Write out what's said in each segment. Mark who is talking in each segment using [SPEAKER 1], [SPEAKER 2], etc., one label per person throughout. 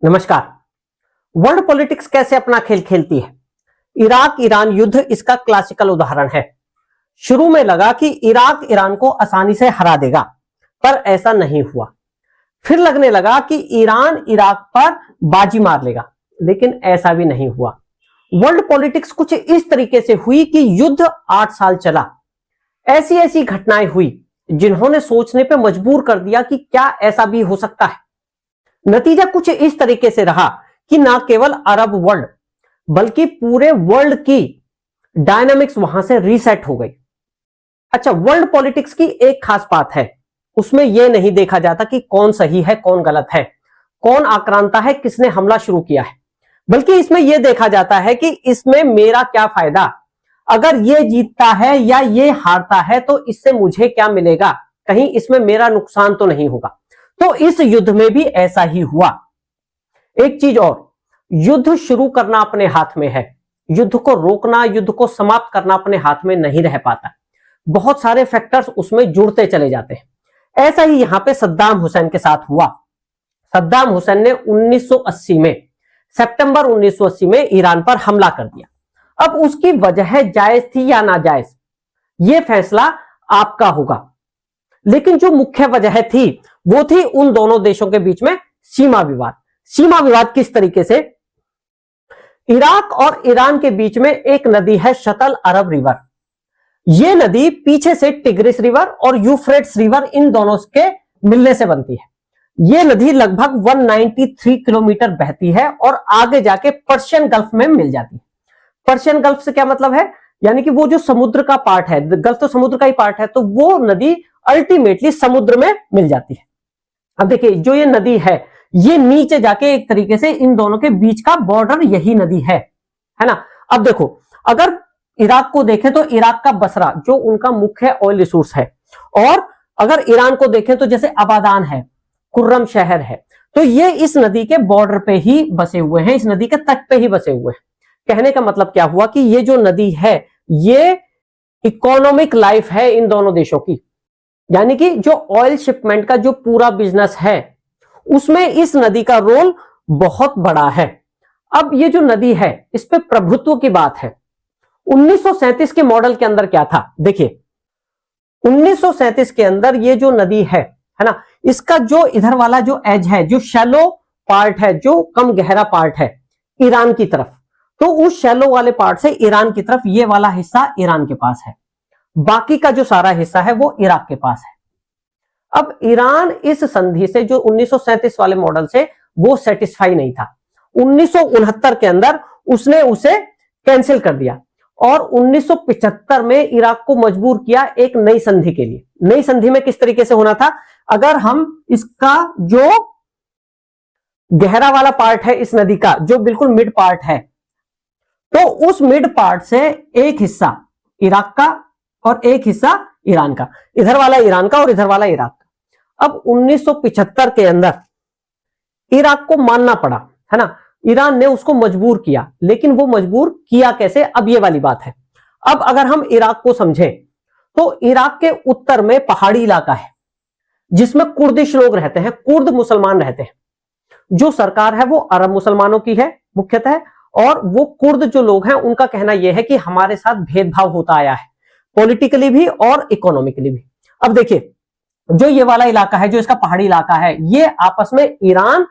[SPEAKER 1] नमस्कार। World politics कैसे अपना खेल खेलती है? इराक ईरान युद्ध इसका क्लासिकल उदाहरण है। शुरू में लगा कि इराक ईरान को आसानी से हरा देगा, पर ऐसा नहीं हुआ। फिर लगने लगा कि ईरान इराक पर बाजी मार लेगा, लेकिन ऐसा भी नहीं हुआ। वर्ल्ड पॉलिटिक्स कुछ इस तरीके से हुई कि युद्ध 8 साल चला। ऐसी ऐसी घटनाएं हुई जिन्होंने सोचने पे मजबूर कर दिया कि क्या ऐसा भी हो सकता है। नतीजा कुछ इस तरीके से रहा कि ना केवल अरब वर्ल्ड बल्कि पूरे वर्ल्ड की डायनामिक्स वहां से रीसेट हो गई। अच्छा, वर्ल्ड पॉलिटिक्स की एक खास बात है, उसमें यह नहीं देखा जाता कि कौन सही है कौन गलत है, कौन आक्रांता है, किसने हमला शुरू किया है, बल्कि इसमें यह देखा जाता है कि इसमें मेरा क्या फायदा, अगर यह जीतता है या यह हारता है तो इससे मुझे क्या मिलेगा, कहीं इसमें मेरा नुकसान तो नहीं होगा। तो इस युद्ध में भी ऐसा ही हुआ। एक चीज और, युद्ध शुरू करना अपने हाथ में है, युद्ध को रोकना, युद्ध को समाप्त करना अपने हाथ में नहीं रह पाता। बहुत सारे फैक्टर्स उसमें जुड़ते चले जाते हैं। ऐसा ही यहां पे सद्दाम हुसैन के साथ हुआ। सद्दाम हुसैन ने 1980 में, सितंबर 1980 में ईरान पर हमला कर दिया। अब उसकी वजह जायज थी या नाजायज, यह फैसला आपका होगा, लेकिन जो मुख्य वजह थी वो थी उन दोनों देशों के बीच में सीमा विवाद। सीमा विवाद किस तरीके से? इराक और ईरान के बीच में एक नदी है शतल अरब रिवर। यह नदी पीछे से टिग्रिस रिवर और यूफ्रेट्स रिवर इन दोनों के मिलने से बनती है। यह नदी लगभग 193 किलोमीटर बहती है और आगे जाके पर्शियन गल्फ में मिल जाती है। पर्शियन गल्फ से क्या मतलब है? यानी कि वो जो समुद्र का पार्ट है, गल्फ तो समुद्र का ही पार्ट है, तो वो नदी अल्टीमेटली समुद्र में मिल जाती है। अब देखिए, जो ये नदी है ये नीचे जाके एक तरीके से इन दोनों के बीच का बॉर्डर यही नदी है ना। अब देखो, अगर इराक को देखें तो इराक का बसरा जो उनका मुख्य ऑयल रिसोर्स है, और अगर ईरान को देखें तो जैसे अबादान है, कुर्रम शहर है, तो ये इस नदी के बॉर्डर पे ही बसे हुए हैं, इस नदी के तट पे ही बसे हुए हैं। कहने का मतलब क्या हुआ कि ये जो नदी है ये इकोनॉमिक लाइफ है इन दोनों देशों की, यानी कि जो ऑयल शिपमेंट का जो पूरा बिजनेस है उसमें इस नदी का रोल बहुत बड़ा है। अब ये जो नदी है इस पे प्रभुत्व की बात है। 1937 के मॉडल के अंदर क्या था? देखिए, 1937 के अंदर ये जो नदी है ना, इसका जो इधर वाला जो एज है, जो शैलो पार्ट है, जो कम गहरा पार्ट है ईरान की तरफ, तो उस शैलो वाले पार्ट से ईरान की तरफ ये वाला हिस्सा ईरान के पास है, बाकी का जो सारा हिस्सा है वो इराक के पास है। अब ईरान इस संधि से, जो 1937 वाले मॉडल से, वो सेटिस्फाई नहीं था। 1969 के अंदर उसने उसे कैंसिल कर दिया और 1975 में इराक को मजबूर किया एक नई संधि के लिए। नई संधि में किस तरीके से होना था? अगर हम इसका जो गहरा वाला पार्ट है इस नदी का, जो बिल्कुल मिड पार्ट है, तो उस मिड पार्ट से एक हिस्सा इराक का और एक हिस्सा ईरान का, इधर वाला ईरान का और इधर वाला इराक का। अब 1975 के अंदर इराक को मानना पड़ा, है ना, ईरान ने उसको मजबूर किया, लेकिन वो मजबूर किया कैसे, अब ये वाली बात है। अब अगर हम इराक को समझें तो इराक के उत्तर में पहाड़ी इलाका है जिसमें कुर्दिश लोग रहते हैं, कुर्द मुसलमान रहते हैं। जो सरकार है वो अरब मुसलमानों की है मुख्यतः, और वो कुर्द जो लोग हैं उनका कहना यह है कि हमारे साथ भेदभाव होता आया है, पॉलिटिकली भी और इकोनॉमिकली भी। अब देखिए, जो ये वाला इलाका है, जो इसका पहाड़ी इलाका है, ये आपस में ईरान,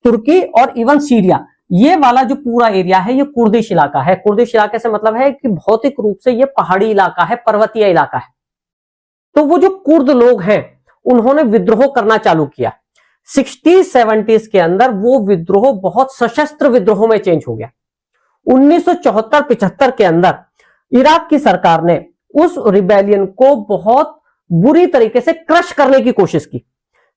[SPEAKER 1] तुर्की और इवन सीरिया, ये वाला जो पूरा एरिया है ये कुर्दिश इलाका है। कुर्दिश इलाके से मतलब है कि भौतिक रूप से ये पहाड़ी इलाका है, पर्वतीय इलाका है। तो वो जो कुर्द लोग हैं उन्होंने विद्रोह करना चालू किया। 60-70s के अंदर वो विद्रोह बहुत सशस्त्र विद्रोह में चेंज हो गया। 1974-75 के अंदर इराक की सरकार ने उस रिबेलियन को बहुत बुरी तरीके से क्रश करने की कोशिश की,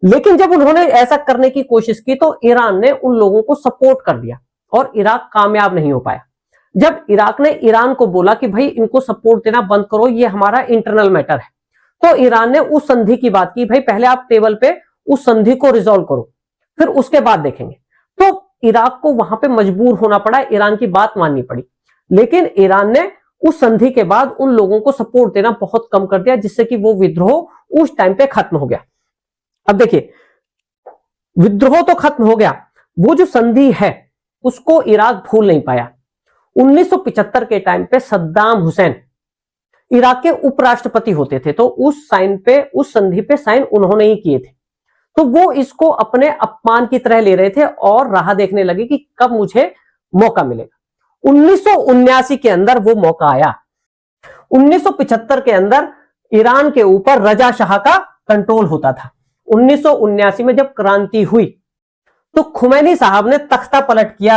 [SPEAKER 1] लेकिन जब उन्होंने ऐसा करने की कोशिश की तो ईरान ने उन लोगों को सपोर्ट कर दिया और इराक कामयाब नहीं हो पाया। जब इराक ने ईरान को बोला कि भाई इनको सपोर्ट देना बंद करो, ये हमारा इंटरनल मैटर है, तो ईरान ने उस संधि की बात की, भाई पहले आप टेबल पे उस संधि को रिजॉल्व करो, फिर उसके बाद देखेंगे। तो इराक को वहां पे मजबूर होना पड़ा, ईरान की बात माननी पड़ी, लेकिन ईरान ने उस संधि के बाद उन लोगों को सपोर्ट देना बहुत कम कर दिया, जिससे कि वो विद्रोह उस टाइम पे खत्म हो गया। अब देखिए, विद्रोह तो खत्म हो गया, वो जो संधि है उसको इराक भूल नहीं पाया। 1975 के टाइम पे सद्दाम हुसैन इराक के उपराष्ट्रपति होते थे, तो उस संधि पे साइन उन्होंने ही किए थे। तो वो इसको अपने अपमान की तरह ले रहे थे और राह देखने लगे कि कब मुझे मौका मिलेगा। 1979 के अंदर वो मौका आया। 1975 के अंदर ईरान के ऊपर रजा शाह का कंट्रोल होता था। 1979 में जब क्रांति हुई तो खुमैनी साहब ने तख्ता पलट किया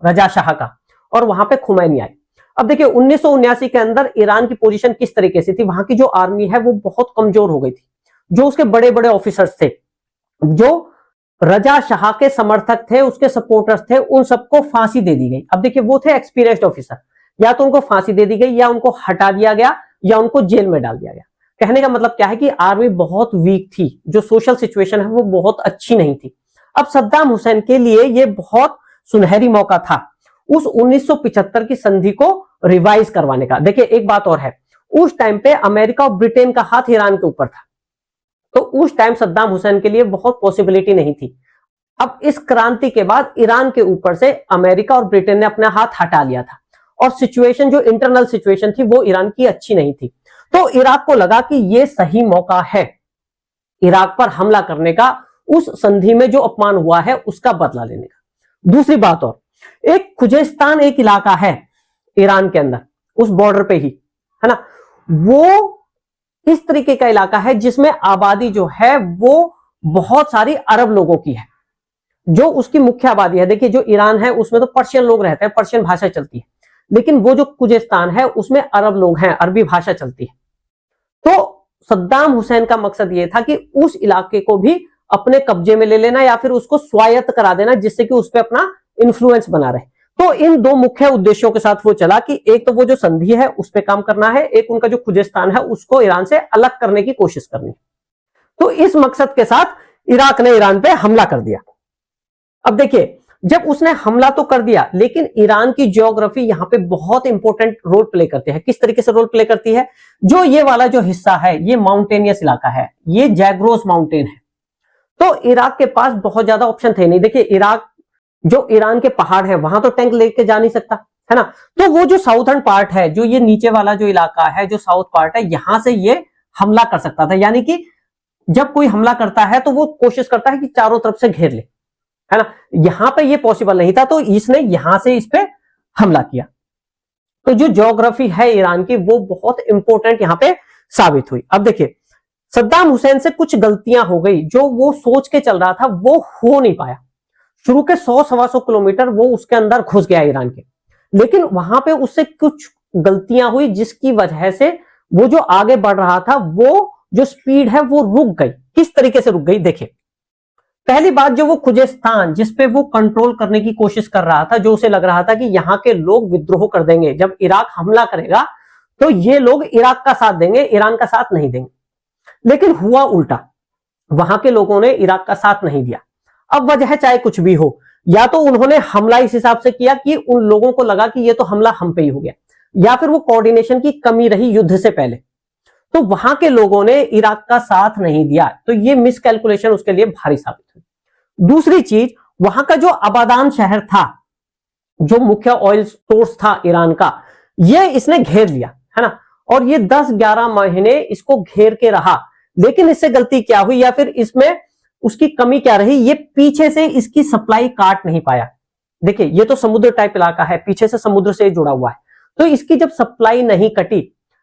[SPEAKER 1] रजा शाह का, और वहां पे खुमैनी आए। अब देखिए 1979 के अंदर ईरान की पोजीशन किस तरीके से थी, वहां की जो आर्मी है वो बहुत कमजोर हो गई थी। जो उसके बड़े बड़े ऑफिसर्स थे, जो रजा शाह के समर्थक थे, उसके सपोर्टर्स थे, उन सबको फांसी दे दी गई। अब देखिए वो थे एक्सपीरियंस्ड ऑफिसर, या तो उनको फांसी दे दी गई, या उनको हटा दिया गया, या उनको जेल में डाल दिया गया। कहने का मतलब क्या है कि आर्मी बहुत वीक थी, जो सोशल सिचुएशन है वो बहुत अच्छी नहीं थी। अब सद्दाम हुसैन के लिए ये बहुत सुनहरी मौका था उस 1975 की संधि को रिवाइज करवाने का। देखिए एक बात और है, उस टाइम पे अमेरिका और ब्रिटेन का हाथ ईरान के ऊपर था, तो उस टाइम सद्दाम हुसैन के लिए बहुत पॉसिबिलिटी नहीं थी। अब इस क्रांति के बाद ईरान के ऊपर से अमेरिका और ब्रिटेन ने अपना हाथ हटा लिया था, और सिचुएशन जो इंटरनल सिचुएशन थी वो ईरान की अच्छी नहीं थी। तो इराक को लगा कि ये सही मौका है इराक पर हमला करने का, उस संधि में जो अपमान हुआ है उसका बदला लेने का। दूसरी बात और, एक खुजेस्तान एक इलाका है ईरान के अंदर, उस बॉर्डर पे ही है ना, वो इस तरीके का इलाका है जिसमें आबादी जो है वो बहुत सारी अरब लोगों की है, जो उसकी मुख्य आबादी है। देखिए जो ईरान है उसमें तो पर्शियन लोग रहते हैं, पर्शियन भाषा चलती है, लेकिन वो जो खुजेस्तान है उसमें अरब लोग हैं, अरबी भाषा चलती है। तो सद्दाम हुसैन का मकसद ये था कि उस इलाके को भी अपने कब्जे में ले लेना, या फिर उसको स्वायत्त करा देना, जिससे कि उस पर अपना इन्फ्लुएंस बना रहे। तो इन दो मुख्य उद्देश्यों के साथ वो चला कि एक तो वो जो संधि है उस पर काम करना है, एक उनका जो खुजेस्तान है उसको ईरान से अलग करने की कोशिश करनी। तो इस मकसद के साथ इराक ने ईरान पे हमला कर दिया। अब देखिए जब उसने हमला तो कर दिया, लेकिन ईरान की ज्योग्राफी यहां पे बहुत इंपॉर्टेंट रोल प्ले करती है। किस तरीके से रोल प्ले करती है, जो ये वाला जो हिस्सा है ये माउंटेनियस इलाका है, ये जैग्रोस माउंटेन है। तो इराक के पास बहुत ज्यादा ऑप्शन थे नहीं। देखिए इराक जो ईरान के पहाड़ है वहां तो टैंक लेके जा नहीं सकता है ना, तो वो जो साउथर्न पार्ट है, जो ये नीचे वाला जो इलाका है, जो साउथ पार्ट है, यहां से ये हमला कर सकता था। यानी कि जब कोई हमला करता है तो वो कोशिश करता है कि चारों तरफ से घेर ले, है ना। यहां पे ये पॉसिबल नहीं था, तो इसने यहां से इस पे हमला किया। तो जो ज्योग्राफी है ईरान की वो बहुत इंपॉर्टेंट यहां पे साबित हुई। अब देखिए सद्दाम हुसैन से कुछ गलतियां हो गई, जो वो सोच के चल रहा था वो हो नहीं पाया। शुरू के 100-125 किलोमीटर वो उसके अंदर घुस गया ईरान के, लेकिन वहां पे उससे कुछ गलतियां हुई जिसकी वजह से वो जो आगे बढ़ रहा था वो जो स्पीड है वो रुक गई। किस तरीके से रुक गई, देखिए पहली बात, जो वो खुजेस्तान जिसपे वो कंट्रोल करने की कोशिश कर रहा था, जो उसे लग रहा था कि यहां के लोग विद्रोह कर देंगे, जब इराक हमला करेगा तो ये लोग इराक का साथ देंगे, ईरान का साथ नहीं देंगे। लेकिन हुआ उल्टा, वहां के लोगों ने इराक का साथ नहीं दिया। अब वजह चाहे कुछ भी हो, या तो उन्होंने हमला इस हिसाब से किया कि उन लोगों को लगा कि ये तो हमला हम पे ही हो गया, या फिर वो कोऑर्डिनेशन की कमी रही युद्ध से पहले, तो वहां के लोगों ने इराक का साथ नहीं दिया। तो ये मिसकैलकुलेशन उसके लिए भारी साबित हुई। दूसरी चीज, वहां का जो अबादान शहर था, जो मुख्य ऑयल सोर्स था ईरान का, ये इसने घेर लिया, है ना, और ये 10-11 महीने इसको घेर के रहा। लेकिन इससे गलती क्या हुई, या फिर इसमें उसकी कमी क्या रही, ये पीछे से इसकी सप्लाई काट नहीं पाया। देखिए ये तो समुद्र टाइप इलाका है, पीछे से समुद्र से जुड़ा हुआ है, तो इसकी जब सप्लाई नहीं कटी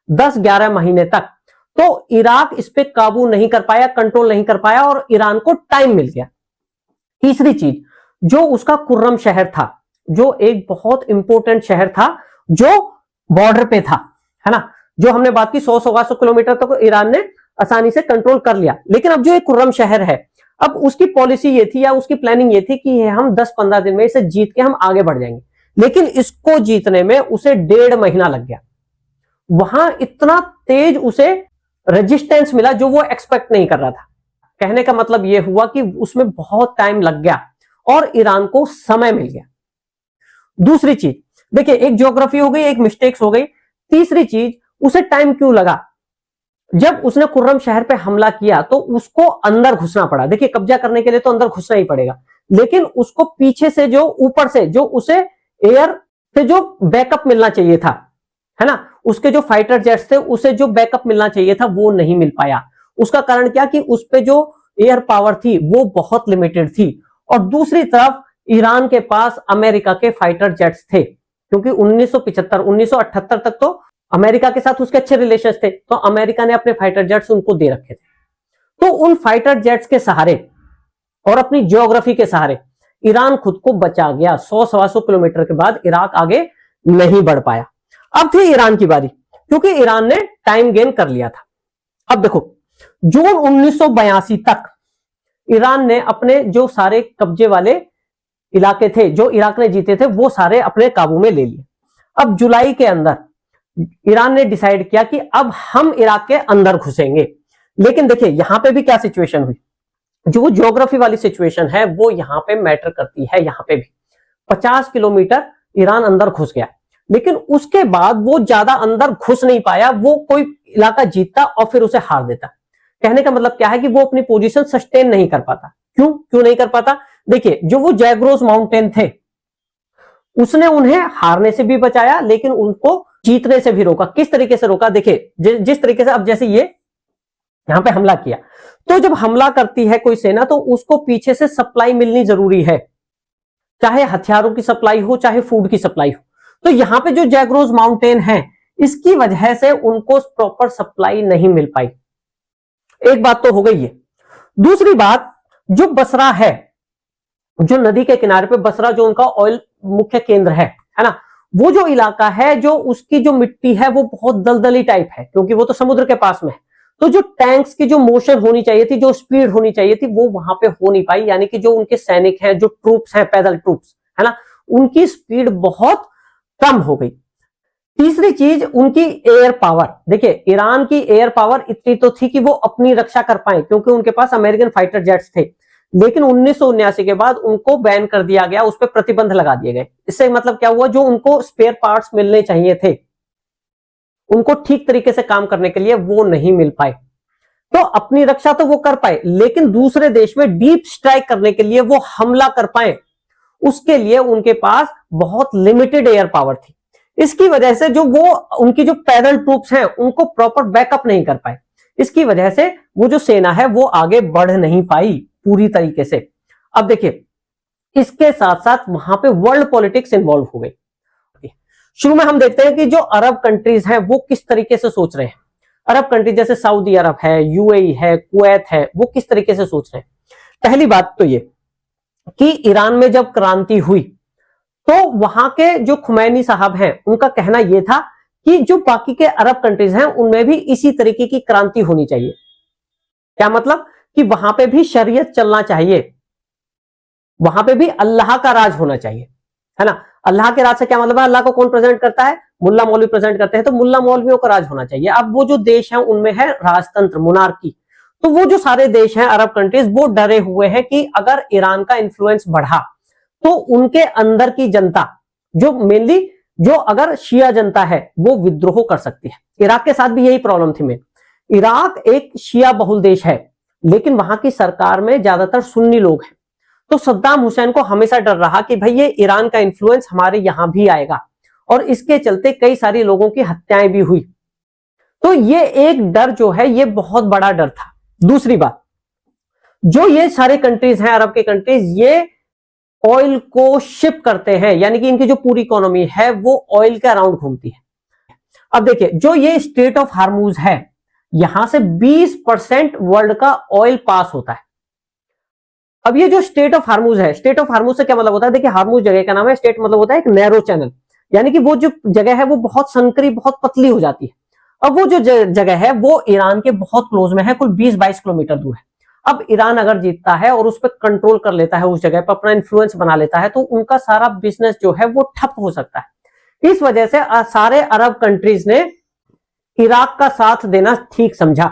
[SPEAKER 1] 10-11 महीने तक, तो इराक इस पे काबू नहीं कर पाया, कंट्रोल नहीं कर पाया, और ईरान को टाइम मिल गया। तीसरी चीज, जो उसका कुर्रम शहर था, जो एक बहुत इंपॉर्टेंट शहर था, जो बॉर्डर पे था, है ना, जो हमने बात की 100-125 किलोमीटर तक ईरान ने आसानी से कंट्रोल कर लिया। लेकिन अब जो एक कुर्रम शहर है, अब उसकी पॉलिसी ये थी, या उसकी प्लानिंग ये थी कि हम 10-15 दिन में इसे जीत के हम आगे बढ़ जाएंगे। लेकिन इसको जीतने में उसे 1.5 महीना लग गया। वहां इतना तेज उसे रेजिस्टेंस मिला जो वो एक्सपेक्ट नहीं कर रहा था। कहने का मतलब यह हुआ कि उसमें बहुत टाइम लग गया और ईरान को समय मिल गया। दूसरी चीज देखिए, एक ज्योग्राफी हो गई, एक मिस्टेक्स हो गई। तीसरी चीज, उसे टाइम क्यों लगा? जब उसने खुर्रम शहर पे हमला किया तो उसको अंदर घुसना पड़ा। देखिए, कब्जा करने के लिए तो अंदर घुसना ही पड़ेगा, लेकिन उसको पीछे से जो ऊपर से जो उसे एयर से जो बैकअप मिलना चाहिए था, है ना, उसके जो फाइटर जेट्स थे उसे जो बैकअप मिलना चाहिए था वो नहीं मिल पाया। उसका कारण क्या कि उस पे जो एयर पावर थी वो बहुत लिमिटेड थी। और दूसरी तरफ ईरान के पास अमेरिका के फाइटर जेट्स थे, क्योंकि 1975 1978 तक तो अमेरिका के साथ उसके अच्छे रिलेशंस थे, तो अमेरिका ने अपने फाइटर जेट्स उनको दे रखे थे। तो उन फाइटर जेट्स के सहारे और अपनी ज्योग्राफी के सहारे ईरान खुद को बचा गया। 100-125 किलोमीटर के बाद इराक आगे नहीं बढ़ पाया। अब थी ईरान की बारी, क्योंकि ईरान ने टाइम गेन कर लिया था। अब देखो, जून 1982 तक ईरान ने अपने जो सारे कब्जे वाले इलाके थे जो इराक ने जीते थे वो सारे अपने काबू में ले लिए। अब जुलाई के अंदर ईरान ने डिसाइड किया कि अब हम इराक के अंदर घुसेंगे। लेकिन देखिए यहां पे भी क्या सिचुएशन हुई, जो वो ज्योग्राफी वाली सिचुएशन है वो यहां पे मैटर करती है। यहां पे भी 50 किलोमीटर ईरान अंदर घुस गया, लेकिन उसके बाद वो ज्यादा अंदर घुस नहीं पाया। वो कोई इलाका जीतता और फिर उसे हार देता। कहने का मतलब क्या है कि वो अपनी पोजीशन सस्टेन नहीं कर पाता। क्यों नहीं कर पाता? देखिए, जो वो जैग्रोस माउंटेन थे उसने उन्हें हारने से भी बचाया, लेकिन उनको जीतने से भी रोका। किस तरीके से रोका? देखिए, जिस तरीके से अब जैसे ये यहां पे हमला किया, तो जब हमला करती है कोई सेना तो उसको पीछे से सप्लाई मिलनी जरूरी है, चाहे हथियारों की सप्लाई हो चाहे फूड की सप्लाई हो। तो यहां पे जो जैग्रोस माउंटेन है इसकी वजह से उनको प्रॉपर सप्लाई नहीं मिल पाई। एक बात तो हो गई है। दूसरी बात, जो बसरा है, जो नदी के किनारे पे बसरा जो उनका ऑयल मुख्य केंद्र है ना, वो जो इलाका है, जो उसकी जो मिट्टी है वो बहुत दलदली टाइप है, क्योंकि वो तो समुद्र के पास में है। तो जो टैंक्स की जो मोशन होनी चाहिए थी, जो स्पीड होनी चाहिए थी, वो वहां पे हो नहीं पाई। यानी कि जो उनके सैनिक हैं, जो ट्रूप्स हैं, पैदल ट्रूप्स, है ना, उनकी स्पीड बहुत कम हो गई। तीसरी चीज, उनकी एयर पावर। देखिए, ईरान की एयर पावर इतनी तो थी कि वो अपनी रक्षा कर पाए, क्योंकि उनके पास अमेरिकन फाइटर जेट्स थे। लेकिन 1979 के बाद उनको बैन कर दिया गया, उस पर प्रतिबंध लगा दिए गए। इससे मतलब क्या हुआ, जो उनको स्पेयर पार्ट्स मिलने चाहिए थे उनको ठीक तरीके से काम करने के लिए वो नहीं मिल पाए। तो अपनी रक्षा तो वो कर पाए, लेकिन दूसरे देश में डीप स्ट्राइक करने के लिए, वो हमला कर पाए, उसके लिए उनके पास बहुत लिमिटेड एयर पावर थी। इसकी वजह से जो वो उनकी जो पैदल ट्रूप्स हैं उनको प्रॉपर बैकअप नहीं कर पाए। इसकी वजह से वो जो सेना है वो आगे बढ़ नहीं पाई पूरी तरीके से। अब देखिए, इसके साथ साथ वहां पे वर्ल्ड पॉलिटिक्स इन्वॉल्व हो गई। शुरू में हम देखते हैं कि जो अरब कंट्रीज हैं वो किस तरीके से सोच रहे हैं। अरब कंट्रीज जैसे सऊदी अरब है, यूएई है, कुवैत है, वो किस तरीके से सोच रहे हैं। पहली बात तो ये कि ईरान में जब क्रांति हुई तो वहां के जो खुमैनी साहब हैं उनका कहना यह था कि जो बाकी के अरब कंट्रीज हैं उनमें भी इसी तरीके की क्रांति होनी चाहिए। क्या मतलब? कि वहां पे भी शरीयत चलना चाहिए, वहां पे भी अल्लाह का राज होना चाहिए, है ना। अल्लाह के राज से क्या मतलब है? अल्लाह को कौन प्रेजेंट करता है? मुल्ला मौलवी प्रेजेंट करते हैं, तो मुल्ला मौलवियों का राज होना चाहिए। अब वो जो देश है उनमें है राजतंत्र, मोनार्की। तो वो जो सारे देश हैं अरब कंट्रीज, वो डरे हुए हैं कि अगर ईरान का इन्फ्लुएंस बढ़ा तो उनके अंदर की जनता, जो मेनली जो अगर शिया जनता है, वो विद्रोह कर सकती है। इराक के साथ भी यही प्रॉब्लम थी। में इराक एक शिया बहुल देश है, लेकिन वहां की सरकार में ज्यादातर सुन्नी लोग हैं। तो सद्दाम हुसैन को हमेशा डर रहा कि भाई ये ईरान का इन्फ्लुएंस हमारे यहां भी आएगा, और इसके चलते कई सारी लोगों की हत्याएं भी हुई। तो ये एक डर जो है ये बहुत बड़ा डर था। दूसरी बात, जो ये सारे कंट्रीज हैं अरब के कंट्रीज, ये ऑयल को शिप करते हैं, यानी कि इनकी जो पूरी इकोनॉमी है वो ऑयल के अराउंड घूमती है। अब देखिए, जो ये स्ट्रेट ऑफ हार्मूज है, यहां से 20% वर्ल्ड का ऑयल पास होता है। अब ये जो स्ट्रेट ऑफ हार्मूज है, स्ट्रेट ऑफ हार्मूज से क्या मतलब होता है? देखिए, हार्मूज जगह का नाम है, स्ट्रेट मतलब होता है एक नैरो चैनल, यानी कि वो जो जगह है वो बहुत संकरी, बहुत पतली हो जाती है। अब वो जो जगह है वो ईरान के बहुत क्लोज में है, कुल 20-22 किलोमीटर दूर है। अब ईरान अगर जीतता है और उस पर कंट्रोल कर लेता है, उस जगह पर अपना इन्फ्लुएंस बना लेता है, तो उनका सारा बिजनेस जो है वो ठप हो सकता है। इस वजह से सारे अरब कंट्रीज ने इराक का साथ देना ठीक समझा।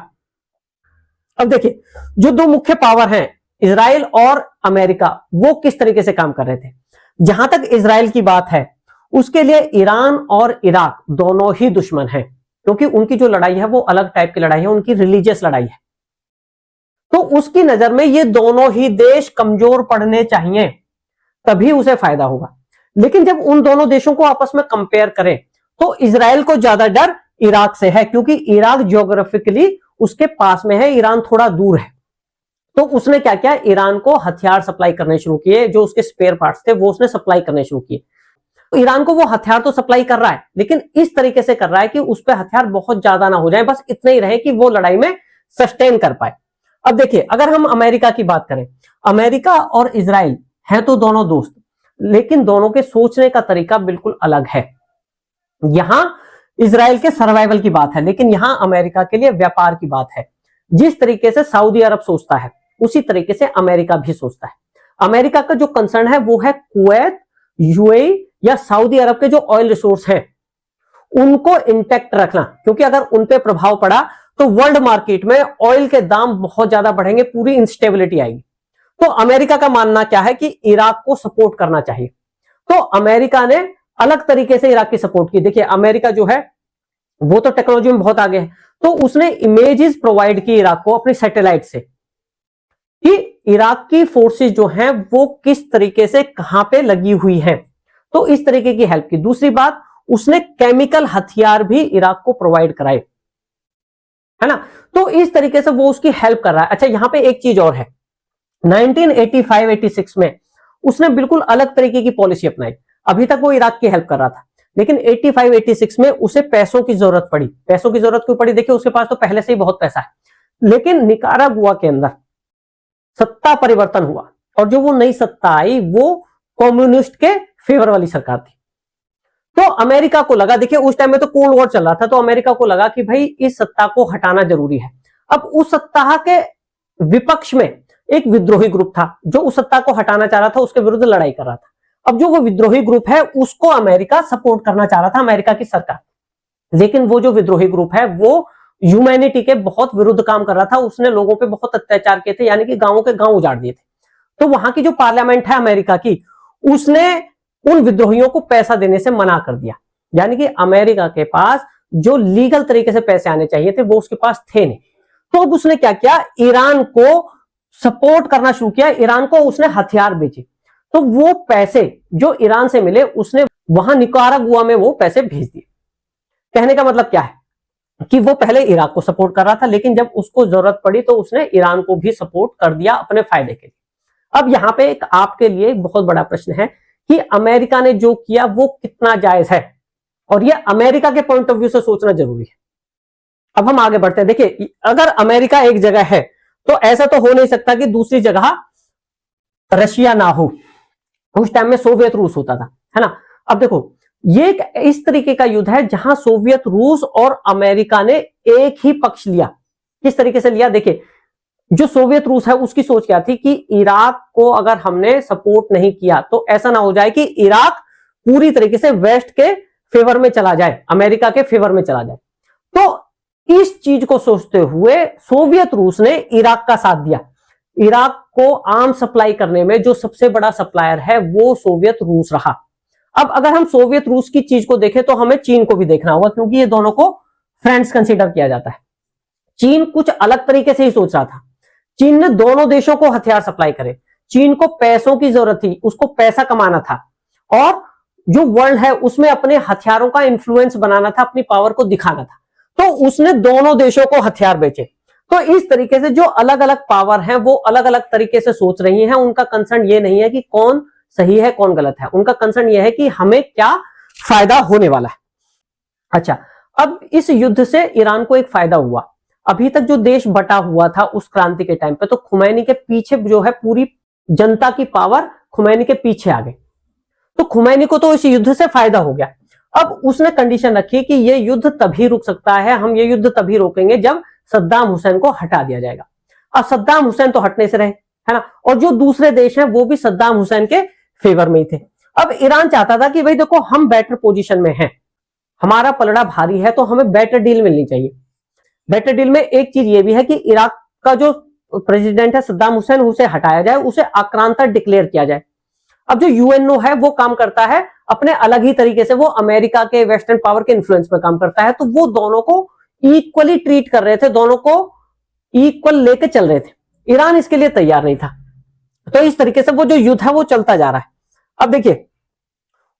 [SPEAKER 1] अब देखिए, जो दो मुख्य पावर हैं, इजराइल और अमेरिका, वो किस तरीके से काम कर रहे थे। जहां तक इजराइल की बात है, उसके लिए ईरान और इराक दोनों ही दुश्मन हैं, क्योंकि उनकी जो लड़ाई है वो अलग टाइप की लड़ाई है, उनकी रिलीजियस लड़ाई है। तो उसकी नजर में ये दोनों ही देश कमजोर पड़ने चाहिए, तभी उसे फायदा होगा। लेकिन जब उन दोनों देशों को आपस में कंपेयर करें तो इजराइल को ज्यादा डर इराक से है, क्योंकि इराक ज्योग्राफिकली उसके पास में है, ईरान थोड़ा दूर है। तो उसने क्या किया, ईरान को हथियार सप्लाई करने शुरू किए, जो उसके स्पेयर पार्ट्स थे वो उसने सप्लाई करने शुरू किए। तो ईरान को वो हथियार तो सप्लाई कर रहा है, लेकिन इस तरीके से कर रहा है कि उस पर हथियार बहुत ज्यादा ना हो जाए, बस इतना ही रहे कि वो लड़ाई में सस्टेन कर पाए। अब देखिए, अगर हम अमेरिका की बात करें, अमेरिका और इजराइल हैं तो दोनों दोस्त, लेकिन दोनों के सोचने का तरीका बिल्कुल अलग है। यहां इजराइल के सर्वाइवल की बात है, लेकिन यहां अमेरिका के लिए व्यापार की बात है। जिस तरीके से सऊदी अरब सोचता है उसी तरीके से अमेरिका भी सोचता है। अमेरिका का जो कंसर्न है वो है कुवैत, यूएई या सऊदी अरब के जो ऑयल रिसोर्स हैं उनको इंटैक्ट रखना, क्योंकि अगर उन पे प्रभाव पड़ा तो वर्ल्ड मार्केट में ऑयल के दाम बहुत ज्यादा बढ़ेंगे, पूरी इंस्टेबिलिटी आएगी। तो अमेरिका का मानना क्या है कि इराक को सपोर्ट करना चाहिए। तो अमेरिका ने अलग तरीके से इराक की सपोर्ट की। देखिए, अमेरिका जो है वो तो टेक्नोलॉजी में बहुत आगे है, तो उसने इमेजेस प्रोवाइड की इराक को अपनी सैटेलाइट से कि इराक की फोर्सेस जो हैं वो किस तरीके से कहां पे लगी हुई हैं, तो इस तरीके की हेल्प की। दूसरी बात, उसने केमिकल हथियार भी इराक को प्रोवाइड कराए, है ना। तो इस तरीके से वो उसकी हेल्प कर रहा है। अच्छा, यहां पे एक चीज और है, 1985-86 में उसने बिल्कुल अलग तरीके की पॉलिसी अपनाई। अभी तक वो इराक की हेल्प कर रहा था, लेकिन 85-86 में उसे पैसों की जरूरत पड़ी। पैसों की जरूरत क्यों पड़ी? देखिए, उसके पास तो पहले से ही बहुत पैसा है, लेकिन निकारागुआ के अंदर सत्ता परिवर्तन हुआ, और जो वो नई सत्ता आई वो कम्युनिस्ट के फेवर वाली सरकार थी। तो अमेरिका को लगा, देखिए उस टाइम में तो कोल्ड वॉर चल रहा था, तो अमेरिका को लगा कि भाई इस सत्ता को हटाना जरूरी है। अब उस सत्ता के विपक्ष में एक विद्रोही ग्रुप था जो उस सत्ता को हटाना चाह रहा था, उसके विरुद्ध लड़ाई कर रहा था। अब जो वो विद्रोही ग्रुप है उसको अमेरिका सपोर्ट करना चाह रहा था, अमेरिका की सरकार। लेकिन वो जो विद्रोही ग्रुप है वो ह्यूमैनिटी के बहुत विरुद्ध काम कर रहा था, उसने लोगों पे बहुत अत्याचार किए थे, यानी कि गांवों के गांव उजाड़ दिए थे। तो वहां की जो पार्लियामेंट है अमेरिका की, उसने उन विद्रोहियों को पैसा देने से मना कर दिया। यानी कि अमेरिका के पास जो लीगल तरीके से पैसे आने चाहिए थे वो उसके पास थे नहीं। तो अब उसने क्या किया, ईरान को सपोर्ट करना शुरू किया, ईरान को उसने हथियार बेचे। तो वो पैसे जो ईरान से मिले उसने वहां निकारागुआ में वो पैसे भेज दिए। कहने का मतलब क्या है कि वो पहले इराक को सपोर्ट कर रहा था, लेकिन जब उसको जरूरत पड़ी तो उसने ईरान को भी सपोर्ट कर दिया अपने फायदे के लिए। अब यहां पे एक आपके लिए एक बहुत बड़ा प्रश्न है कि अमेरिका ने जो किया वो कितना जायज है, और ये अमेरिका के पॉइंट ऑफ व्यू से सोचना जरूरी है। अब हम आगे बढ़ते हैं। देखिए, अगर अमेरिका एक जगह है तो ऐसा तो हो नहीं सकता कि दूसरी जगह रशिया ना हो। उस टाइम में सोवियत रूस होता था, है ना। अब देखो, ये एक इस तरीके का युद्ध है जहां सोवियत रूस और अमेरिका ने एक ही पक्ष लिया। किस तरीके से लिया? देखिए, जो सोवियत रूस है उसकी सोच क्या थी कि इराक को अगर हमने सपोर्ट नहीं किया तो ऐसा ना हो जाए कि इराक पूरी तरीके से वेस्ट के फेवर में चला जाए, अमेरिका के फेवर में चला जाए। तो इस चीज को सोचते हुए सोवियत रूस ने इराक का साथ दिया। इराक को आर्म सप्लाई करने में जो सबसे बड़ा सप्लायर है वो सोवियत रूस रहा। अब अगर हम सोवियत रूस की चीज को देखें तो हमें चीन को भी देखना होगा, क्योंकि ये दोनों को फ्रेंड्स कंसीडर किया जाता है। चीन कुछ अलग तरीके से ही सोच रहा था। चीन ने दोनों देशों को हथियार सप्लाई करे। चीन को पैसों की जरूरत थी, उसको पैसा कमाना था, और जो वर्ल्ड है उसमें अपने हथियारों का इंफ्लुएंस बनाना था, अपनी पावर को दिखाना था। तो उसने दोनों देशों को हथियार बेचे। तो इस तरीके से जो अलग अलग पावर हैं वो अलग अलग तरीके से सोच रही हैं। उनका कंसर्न ये नहीं है कि कौन सही है कौन गलत है, उनका कंसर्न ये है कि हमें क्या फायदा होने वाला है। अच्छा, अब इस युद्ध से ईरान को एक फायदा हुआ। अभी तक जो देश बटा हुआ था उस क्रांति के टाइम पे, तो खुमैनी के पीछे जो है पूरी जनता की पावर खुमैनी के पीछे आ गई। तो खुमैनी को तो इस युद्ध से फायदा हो गया। अब उसने कंडीशन रखी कि यह युद्ध तभी रुक सकता है, हम ये युद्ध तभी रोकेंगे जब सद्दाम हुसैन को हटा दिया जाएगा। अब सद्दाम हुसैन तो हटने से रहे, है ना, और जो दूसरे देश हैं वो भी सद्दाम हुसैन के फेवर में ही थे। अब ईरान चाहता था कि भाई देखो, हम बेटर पोजीशन में हैं, हमारा पलड़ा भारी है, तो हमें बेटर डील मिलनी चाहिए। बेटर डील में एक चीज ये भी है कि इराक का जो प्रेसिडेंट है सद्दाम हुसैन, उसे हटाया जाए, उसे आक्रांता डिक्लेयर किया जाए। अब जो यूएनओ है वो काम करता है अपने अलग ही तरीके से वो अमेरिका के वेस्टर्न पावर के इन्फ्लुएंस में काम करता है, तो वो दोनों को इक्वली ट्रीट कर रहे थे, दोनों को इक्वल लेके चल रहे थे। ईरान इसके लिए तैयार नहीं था। तो इस तरीके से वो जो युद्ध है वो चलता जा रहा है। अब देखिए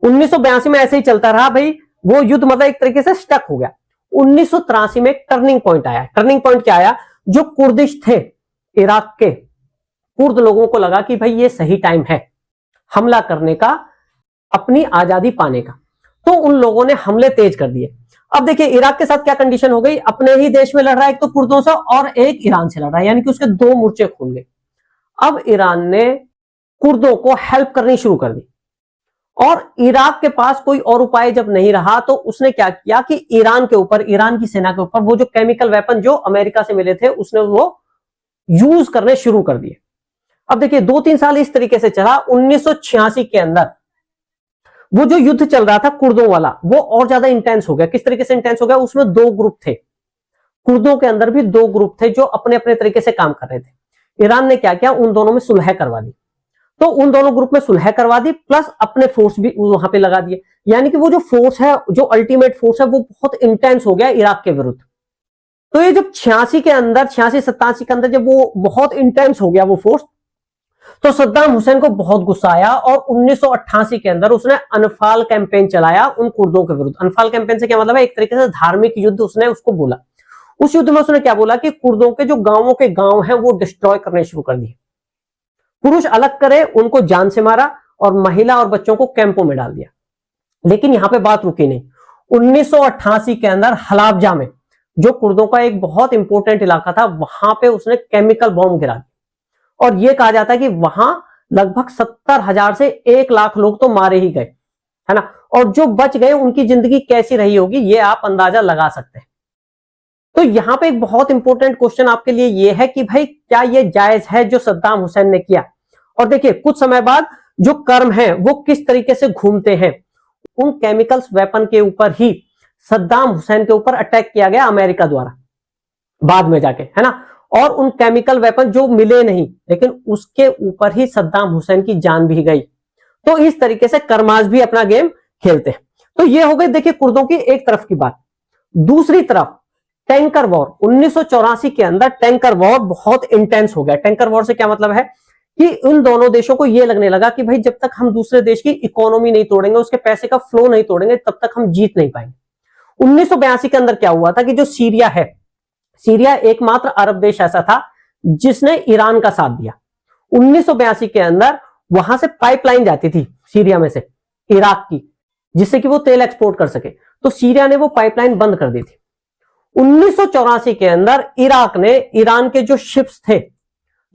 [SPEAKER 1] 1982 में ऐसे ही चलता रहा भाई, वो युद्ध मतलब एक तरीके से स्टक हो गया। 1983 में एक टर्निंग पॉइंट आया। टर्निंग पॉइंट क्या आया? जो कुर्दिश थे इराक के, कुर्द लोगों को लगा कि भाई ये सही टाइम है हमला करने का, अपनी आजादी पाने का, तो उन लोगों ने हमले तेज कर दिए। अब देखिए इराक के साथ क्या कंडीशन हो गई, अपने ही देश में लड़ रहा है एक तो कुर्दों से और एक ईरान से लड़ रहा है, यानी कि उसके दो मोर्चे खुल गए। अब ईरान ने कुर्दों को हेल्प करनी शुरू कर दी, और इराक के पास कोई और उपाय जब नहीं रहा तो उसने क्या किया कि ईरान के ऊपर, ईरान की सेना के ऊपर वो जो केमिकल वेपन जो अमेरिका से मिले थे उसने वो यूज करने शुरू कर दिए। अब देखिए 2-3 साल इस तरीके से चला। 1986 के अंदर वो जो युद्ध चल रहा था कुर्दों वाला, वो और ज्यादा इंटेंस हो गया। किस तरीके से इंटेंस हो गया? उसमें दो ग्रुप थे, कुर्दों के अंदर भी दो ग्रुप थे जो अपने अपने तरीके से काम कर रहे थे। ईरान ने क्या किया, उन दोनों में सुलह करवा दी। तो उन दोनों ग्रुप में सुलह करवा दी, प्लस अपने फोर्स भी वहां पे लगा दिए। यानी कि वो जो फोर्स है, जो अल्टीमेट फोर्स है, वो बहुत इंटेंस हो गया इराक के विरुद्ध। तो ये जब 86 के अंदर, 86-87 के अंदर जब वो बहुत इंटेंस हो गया वो फोर्स, तो सद्दाम हुसैन को बहुत गुस्सा आया और 1988 के अंदर उसने अनफाल कैंपेन चलाया उन कुर्दों के विरुद्ध। अनफाल कैंपेन से क्या मतलब है? एक तरीके से धार्मिक युद्ध उसने उसको बोला। उस युद्ध में उसने क्या बोला कि कुर्दों के जो गांवों के गांव हैं वो डिस्ट्रॉय करने शुरू कर दिए, पुरुष अलग करे, उनको जान से मारा, और महिला और बच्चों को कैंपों में डाल दिया। लेकिन यहां पे बात रुकी नहीं। 1988 के अंदर हलाबजा में, जो कुर्दों का एक बहुत इंपॉर्टेंट इलाका था, वहां पे उसने केमिकल बॉम्ब गिरा दिया, और यह कहा जाता है कि वहां लगभग 70,000 से 1 लाख लोग तो मारे ही गए, है ना। और जो बच गए उनकी जिंदगी कैसी रही होगी ये आप अंदाजा लगा सकते हैं। तो यहां पे एक बहुत इंपॉर्टेंट क्वेश्चन आपके लिए ये है कि भाई क्या ये जायज है जो सद्दाम हुसैन ने किया? और देखिए कुछ समय बाद जो कर्म है वो किस तरीके से घूमते हैं। उन केमिकल्स वेपन के ऊपर ही सद्दाम हुसैन के ऊपर अटैक किया गया अमेरिका द्वारा बाद में जाके, है ना। और उन केमिकल वेपन जो मिले नहीं, लेकिन उसके ऊपर ही सद्दाम हुसैन की जान भी गई। तो इस तरीके से कर्माज भी अपना गेम खेलते हैं। तो ये हो गई देखिए कुर्दों की एक तरफ की बात। दूसरी तरफ टैंकर वॉर 1984 के अंदर, टैंकर वॉर बहुत इंटेंस हो गया। टैंकर वॉर से क्या मतलब है कि उन दोनों देशों को यह लगने लगा कि भाई जब तक हम दूसरे देश की इकोनॉमी नहीं तोड़ेंगे, उसके पैसे का फ्लो नहीं तोड़ेंगे, तब तक हम जीत नहीं पाएंगे। 1982 के अंदर क्या हुआ था कि जो सीरिया है, सीरिया एकमात्र अरब देश ऐसा था जिसने ईरान का साथ दिया। 1982 के अंदर वहां से पाइपलाइन जाती थी सीरिया में से इराक की, जिससे कि वो तेल एक्सपोर्ट कर सके, तो सीरिया ने वो पाइपलाइन बंद कर दी थी। 1984 के अंदर इराक ने ईरान के जो शिप्स थे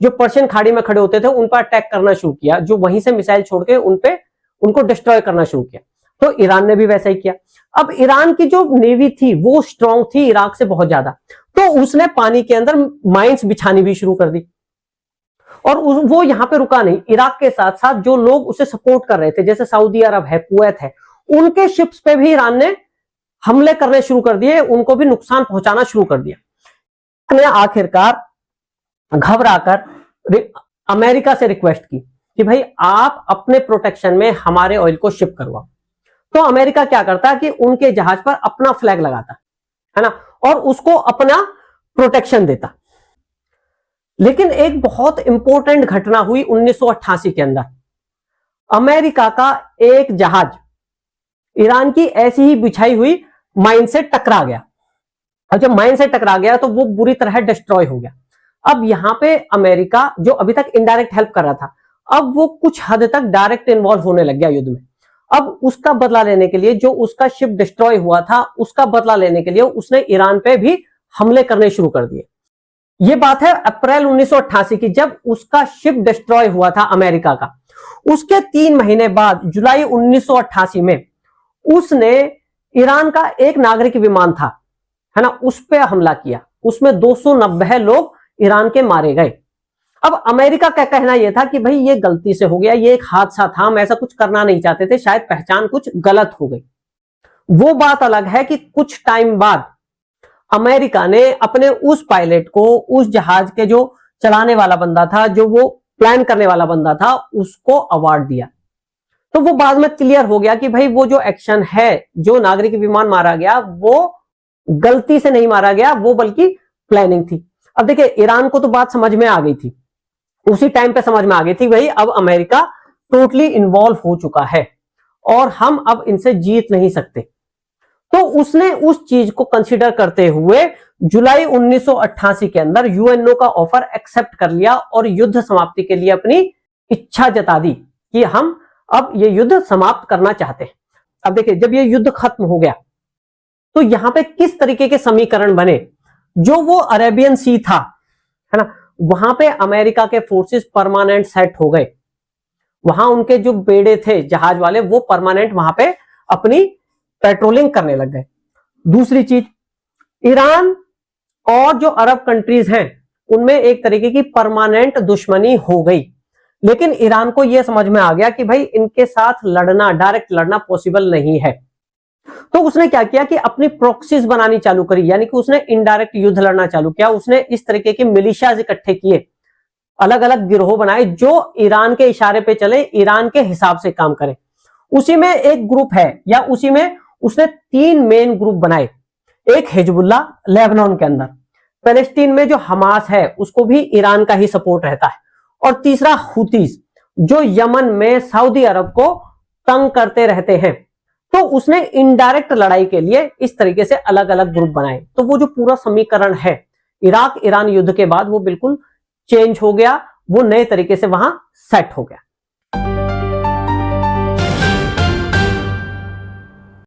[SPEAKER 1] जो पर्शियन खाड़ी में खड़े होते थे उन पर अटैक करना शुरू किया, जो वहीं से मिसाइल छोड़ के उनको डिस्ट्रॉय करना शुरू किया। तो ईरान ने भी वैसा ही किया। अब ईरान की जो नेवी थी वो स्ट्रांग थी इराक से बहुत ज्यादा, तो उसने पानी के अंदर माइंस बिछानी भी शुरू कर दी। और वो यहां पे रुका नहीं, इराक के साथ साथ जो लोग उसे सपोर्ट कर रहे थे जैसे सऊदी अरब है, कुवैत है, उनके शिप्स पे भी ईरान ने हमले करने शुरू कर दिए, उनको भी नुकसान पहुंचाना शुरू कर दिया। ने आखिरकार घबराकर अमेरिका से रिक्वेस्ट की कि भाई आप अपने प्रोटेक्शन में हमारे ऑयल को शिप करवाओ। तो अमेरिका क्या करता है कि उनके जहाज पर अपना फ्लैग लगाता है ना, और उसको अपना प्रोटेक्शन देता। लेकिन एक बहुत इंपॉर्टेंट घटना हुई 1988 के अंदर। अमेरिका का एक जहाज ईरान की ऐसी ही बिछाई हुई माइन से टकरा गया। अब जब माइन से टकरा गया तो वो बुरी तरह डिस्ट्रॉय हो गया। अब यहां पे अमेरिका जो अभी तक इनडायरेक्ट हेल्प कर रहा था, अब वो कुछ हद तक डायरेक्ट इन्वॉल्व होने लग गया युद्ध में। अब उसका बदला लेने के लिए, जो उसका शिप डिस्ट्रॉय हुआ था उसका बदला लेने के लिए उसने ईरान पे भी हमले करने शुरू कर दिए। ये बात है अप्रैल 1988 की, जब उसका शिप डिस्ट्रॉय हुआ था अमेरिका का। उसके 3 महीने बाद जुलाई 1988 में उसने ईरान का एक नागरिक विमान था, है ना, उस पर हमला किया। उसमें 290 लोग ईरान के मारे गए। अब अमेरिका का कहना यह था कि भाई ये गलती से हो गया, ये एक हादसा था, हम ऐसा कुछ करना नहीं चाहते थे, शायद पहचान कुछ गलत हो गई। वो बात अलग है कि कुछ टाइम बाद अमेरिका ने अपने उस पायलट को, उस जहाज के जो चलाने वाला बंदा था, जो वो प्लान करने वाला बंदा था, उसको अवार्ड दिया। तो वो बाद में क्लियर हो गया कि भाई वो जो एक्शन है, जो नागरिक विमान मारा गया, वो गलती से नहीं मारा गया, वो बल्कि प्लानिंग थी। अब देखिए, ईरान को तो बात समझ में आ गई थी, उसी टाइम पे समझ में आ गई थी भाई अब अमेरिका टोटली इन्वॉल्व हो चुका है और हम अब इनसे जीत नहीं सकते। तो उसने उस चीज को कंसीडर करते हुए जुलाई 1988 के अंदर यूएनओ का ऑफर एक्सेप्ट कर लिया और युद्ध समाप्ति के लिए अपनी इच्छा जता दी कि हम अब ये युद्ध समाप्त करना चाहते हैं। अब देखिए, जब ये युद्ध खत्म हो गया तो यहां पे किस तरीके के समीकरण बने, जो वो अरेबियन सी था, है ना, वहां पे अमेरिका के फोर्सेस परमानेंट सेट हो गए। वहां उनके जो बेड़े थे जहाज वाले, वो परमानेंट वहां पे अपनी पेट्रोलिंग करने लग गए। दूसरी चीज, ईरान और जो अरब कंट्रीज हैं उनमें एक तरीके की परमानेंट दुश्मनी हो गई, लेकिन ईरान को यह समझ में आ गया कि भाई इनके साथ लड़ना, डायरेक्ट लड़ना पॉसिबल नहीं है। तो उसने क्या किया कि अपनी प्रॉक्सीज बनानी चालू करी, यानी कि उसने इनडायरेक्ट युद्ध लड़ना चालू किया। उसने इस तरीके के मिलिशियाज इकट्ठे किए, अलग अलग गिरोह बनाए जो ईरान के इशारे पे चले, ईरान के हिसाब से काम करें। उसी में एक ग्रुप है, या उसी में उसने 3 मेन ग्रुप बनाए। एक हिजबुल्ला लेबनान के अंदर, पैलेस्टीन में जो हमास है उसको भी ईरान का ही सपोर्ट रहता है, और तीसरा हुतीज जो यमन में सऊदी अरब को तंग करते रहते हैं। तो उसने इनडायरेक्ट लड़ाई के लिए इस तरीके से अलग अलग ग्रुप बनाए। तो वो जो पूरा समीकरण है इराक ईरान युद्ध के बाद, वो बिल्कुल चेंज हो गया, वो नए तरीके से वहां सेट हो गया।